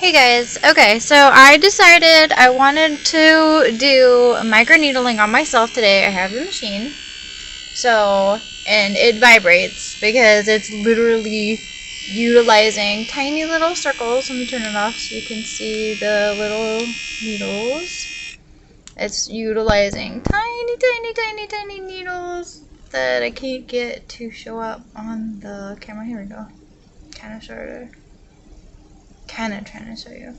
Hey guys, okay, so I decided I wanted to do microneedling on myself today. I have the machine, and it vibrates because it's literally utilizing tiny little circles. Let me turn it off so you can see the little needles. It's utilizing tiny needles that I can't get to show up on the camera. Here we go. Kind of trying to show you.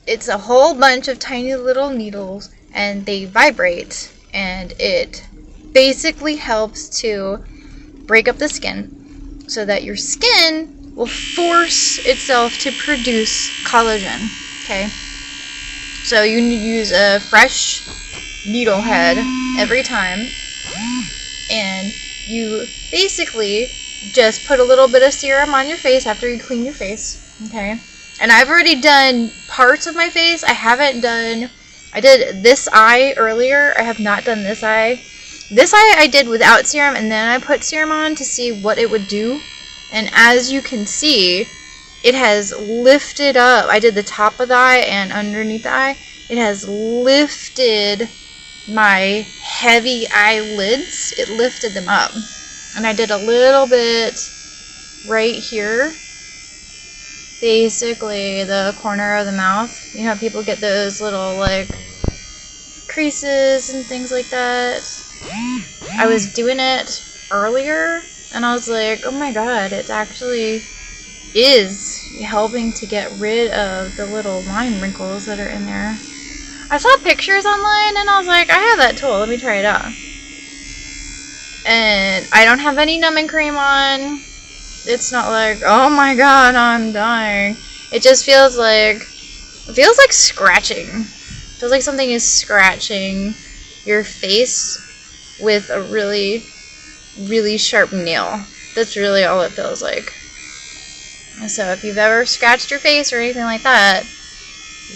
It's a whole bunch of tiny little needles and they vibrate, and it basically helps to break up the skin so that your skin will force itself to produce collagen. Okay, so you use a fresh needle head every time, and you basically just put a little bit of serum on your face after you clean your face. Okay, and I've already done parts of my face. I did this eye earlier. I have not done this eye. This eye I did without serum, and then I put serum on to see what it would do. And as you can see, it has lifted up. I did the top of the eye and underneath the eye. It has lifted my heavy eyelids. It lifted them up. And I did a little bit right here. Basically the corner of the mouth. You know how people get those little like creases and things like that? I was doing it earlier and I was like, oh my god, it actually is helping to get rid of the little line wrinkles that are in there. I saw pictures online and I was like, I have that tool, let me try it out. And I don't have any numbing cream on. It's not like, oh my god, I'm dying. It just feels like scratching. It feels like something is scratching your face with a really, really sharp nail. That's really all it feels like. So if you've ever scratched your face or anything like that,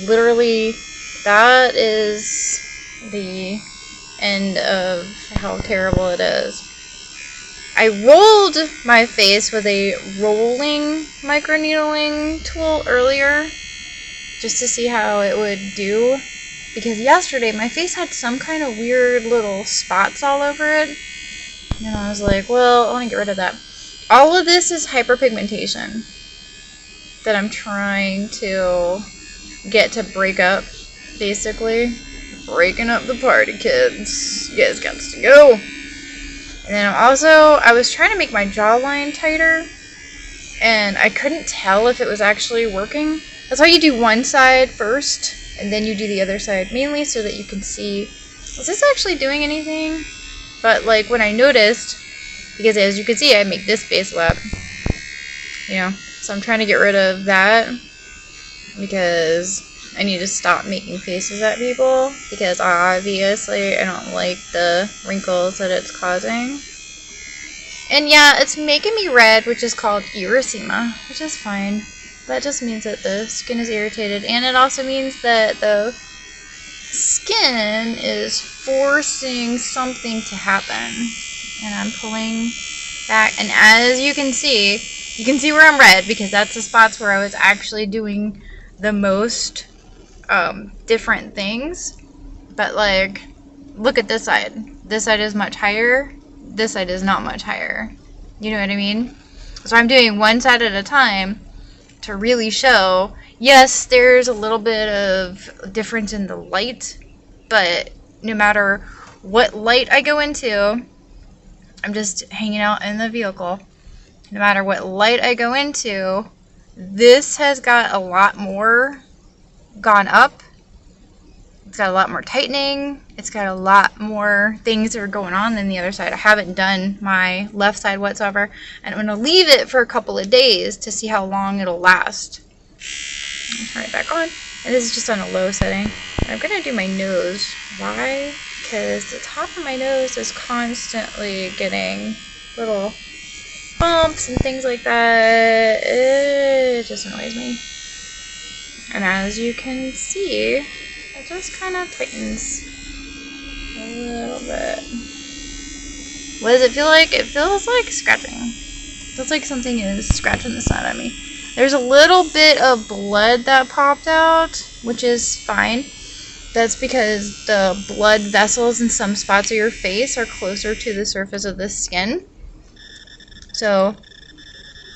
literally that is the end of how terrible it is. I rolled my face with a rolling microneedling tool earlier just to see how it would do, because yesterday my face had some kind of weird little spots all over it, and I was like, well, I want to get rid of that. All of this is hyperpigmentation that I'm trying to get to break up, basically. Breaking up the party, kids. You guys got to go. And then I was trying to make my jawline tighter, and I couldn't tell if it was actually working. That's why you do one side first, and then you do the other side, mainly so that you can see, is this actually doing anything? But like when I noticed, because as you can see, I make this face lap, so I'm trying to get rid of that, because I need to stop making faces at people, because obviously I don't like the wrinkles that it's causing. And yeah, it's making me red, which is called erythema, which is fine. That just means that the skin is irritated, and it also means that the skin is forcing something to happen. And I'm pulling back, and as you can see where I'm red, because that's the spots where I was actually doing the most different things. But like, look at this side. This side is much higher. This side is not much higher. You know what I mean? So I'm doing one side at a time to really show, yes, there's a little bit of difference in the light, but no matter what light I go into, I'm just hanging out in the vehicle. No matter what light I go into, this has got a lot more gone up. It's got a lot more tightening. It's got a lot more things that are going on than the other side. I haven't done my left side whatsoever, and I'm going to leave it for a couple of days to see how long it'll last. I'll turn it back on, and this is just on a low setting. And I'm going to do my nose. Why? Because the top of my nose is constantly getting little bumps and things like that. It just annoys me. And as you can see, it just kind of tightens a little bit. What does it feel like? It feels like scratching. It feels like something is scratching the sun at me. There's a little bit of blood that popped out, which is fine. That's because the blood vessels in some spots of your face are closer to the surface of the skin. So,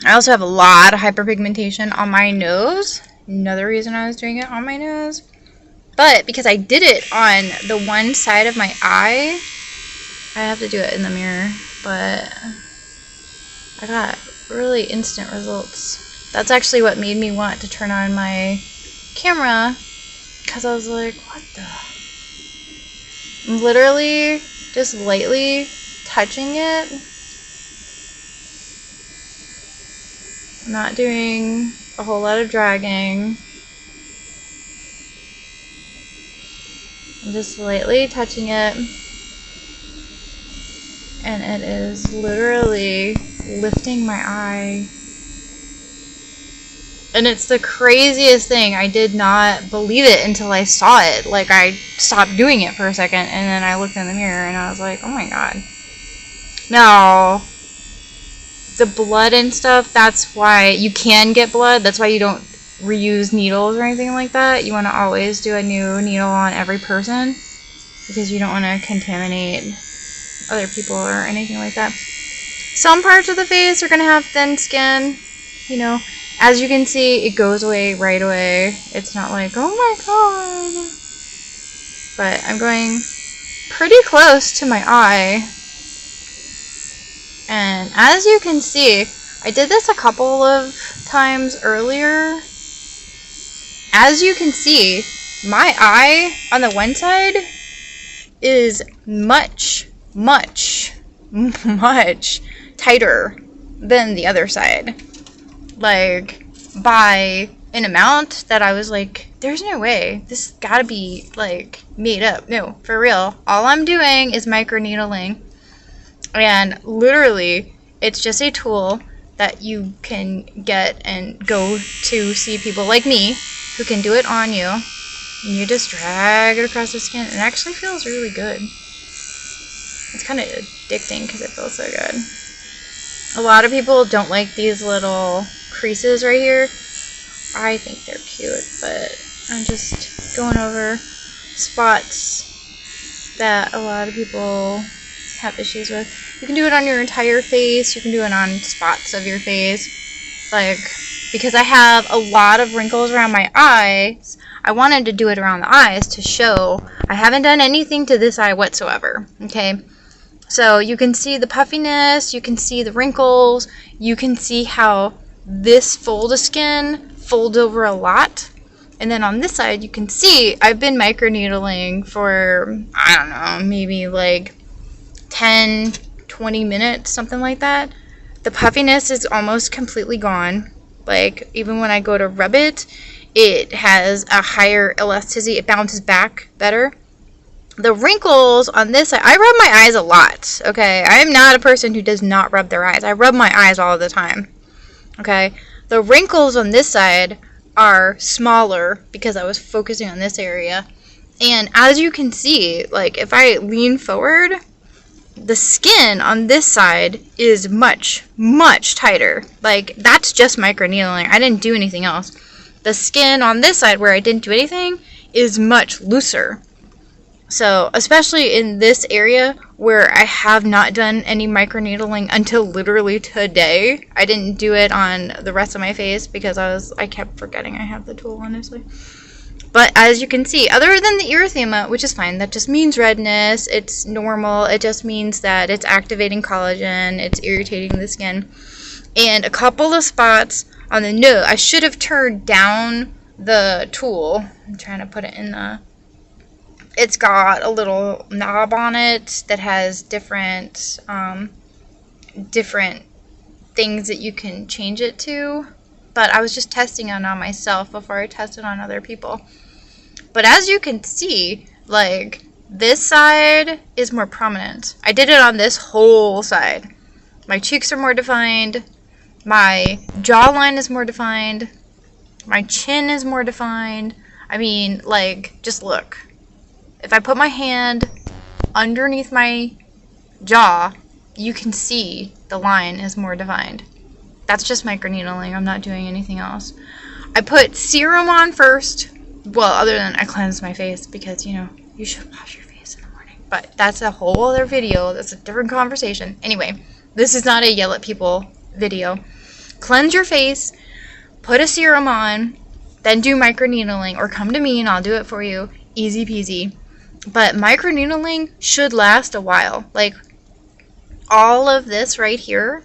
I also have a lot of hyperpigmentation on my nose. Another reason I was doing it on my nose. But because I did it on the one side of my eye, I have to do it in the mirror, but I got really instant results. That's actually what made me want to turn on my camera, because I was like, what the? I'm literally just lightly touching it. I'm not doing a whole lot of dragging. I'm just lightly touching it. And it is literally lifting my eye. And it's the craziest thing. I did not believe it until I saw it. Like, I stopped doing it for a second, and then I looked in the mirror, and I was like, oh my god. Now, the blood and stuff, that's why you can get blood. That's why you don't reuse needles or anything like that. You want to always do a new needle on every person, because you don't want to contaminate other people or anything like that. Some parts of the face are going to have thin skin, you know. As you can see, it goes away right away. It's not like, oh my god. But I'm going pretty close to my eye. And as you can see, I did this a couple of times earlier. As you can see, my eye on the one side is much tighter than the other side. Like, by an amount that I was like, there's no way. This has gotta be, like, made up. No, for real. All I'm doing is microneedling. And literally, it's just a tool that you can get and go to see people like me who can do it on you. And you just drag it across the skin. It actually feels really good. It's kind of addicting because it feels so good. A lot of people don't like these little creases right here. I think they're cute, but I'm just going over spots that a lot of people have issues with. You can do it on your entire face. You can do it on spots of your face. Like, because I have a lot of wrinkles around my eyes, I wanted to do it around the eyes to show I haven't done anything to this eye whatsoever. Okay? So you can see the puffiness, you can see the wrinkles, you can see how this fold of skin folds over a lot. And then on this side, you can see I've been microneedling for, I don't know, maybe like 10, 20 minutes, something like that. The puffiness is almost completely gone. Like, even when I go to rub it, it has a higher elasticity. It bounces back better. The wrinkles on this side, I rub my eyes a lot, okay? I am not a person who does not rub their eyes. I rub my eyes all the time, okay? The wrinkles on this side are smaller because I was focusing on this area. And as you can see, like, if I lean forward, the skin on this side is much tighter. Like, that's just microneedling. I didn't do anything else. The skin on this side where I didn't do anything is much looser. So, especially in this area where I have not done any microneedling until literally today. I didn't do it on the rest of my face because I kept forgetting I have the tool, honestly. But as you can see, other than the erythema, which is fine, that just means redness, it's normal, it just means that it's activating collagen, it's irritating the skin. And a couple of spots on the nose, I should have turned down the tool. I'm trying to put it in the... It's got a little knob on it that has different things that you can change it to. But I was just testing it on myself before I tested on other people. But as you can see, like, this side is more prominent. I did it on this whole side. My cheeks are more defined. My jawline is more defined. My chin is more defined. I mean, like, just look. If I put my hand underneath my jaw, you can see the line is more defined. That's just microneedling. I'm not doing anything else. I put serum on first. Well, other than I cleanse my face because, you know, you should wash your face in the morning. But that's a whole other video. That's a different conversation. Anyway, this is not a yell at people video. Cleanse your face, put a serum on, then do microneedling, or come to me and I'll do it for you. Easy peasy. But microneedling should last a while. Like, all of this right here,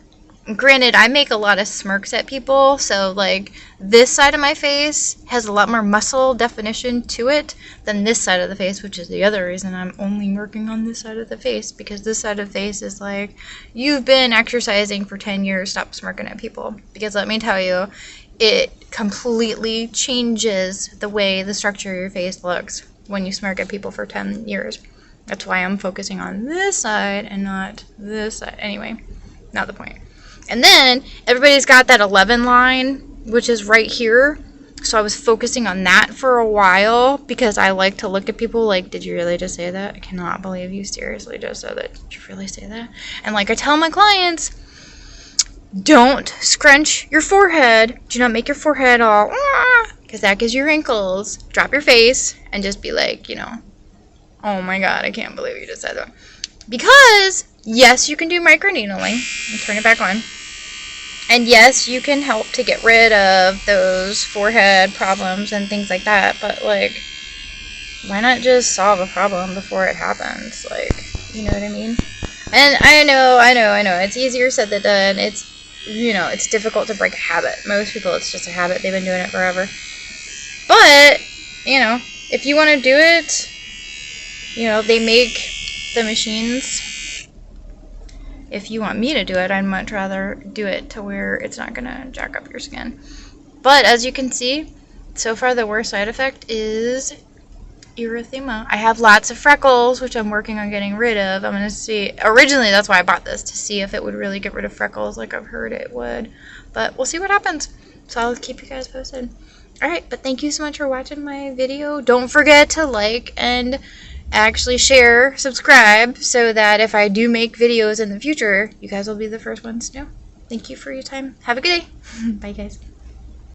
granted, I make a lot of smirks at people, so like this side of my face has a lot more muscle definition to it than this side of the face, which is the other reason I'm only working on this side of the face, because this side of the face is like, you've been exercising for 10 years, stop smirking at people. Because let me tell you, it completely changes the way the structure of your face looks when you smirk at people for 10 years. That's why I'm focusing on this side and not this side. Anyway, not the point. And then everybody's got that 11 line, which is right here. So I was focusing on that for a while because I like to look at people like, did you really just say that? I cannot believe you seriously just said that. Did you really say that? And like I tell my clients, don't scrunch your forehead. Do not make your forehead all, because that gives you wrinkles. Drop your face and just be like, you know, oh my god, I can't believe you just said that. Because, yes, you can do microneedling. And turn it back on. And yes, you can help to get rid of those forehead problems and things like that. But, like, why not just solve a problem before it happens? Like, you know what I mean? And I know. It's easier said than done. It's, you know, it's difficult to break a habit. Most people, it's just a habit. They've been doing it forever. But, you know, if you want to do it, you know, they make the machines. If you want me to do it, I'd much rather do it to where it's not going to jack up your skin. But as you can see, so far the worst side effect is erythema. I have lots of freckles, which I'm working on getting rid of. I'm going to see. Originally, that's why I bought this, to see if it would really get rid of freckles like I've heard it would. But we'll see what happens. So I'll keep you guys posted. Alright, but thank you so much for watching my video. Don't forget to like and actually share, subscribe, so that if I do make videos in the future, you guys will be the first ones to know. Thank you for your time. Have a good day. Bye, guys.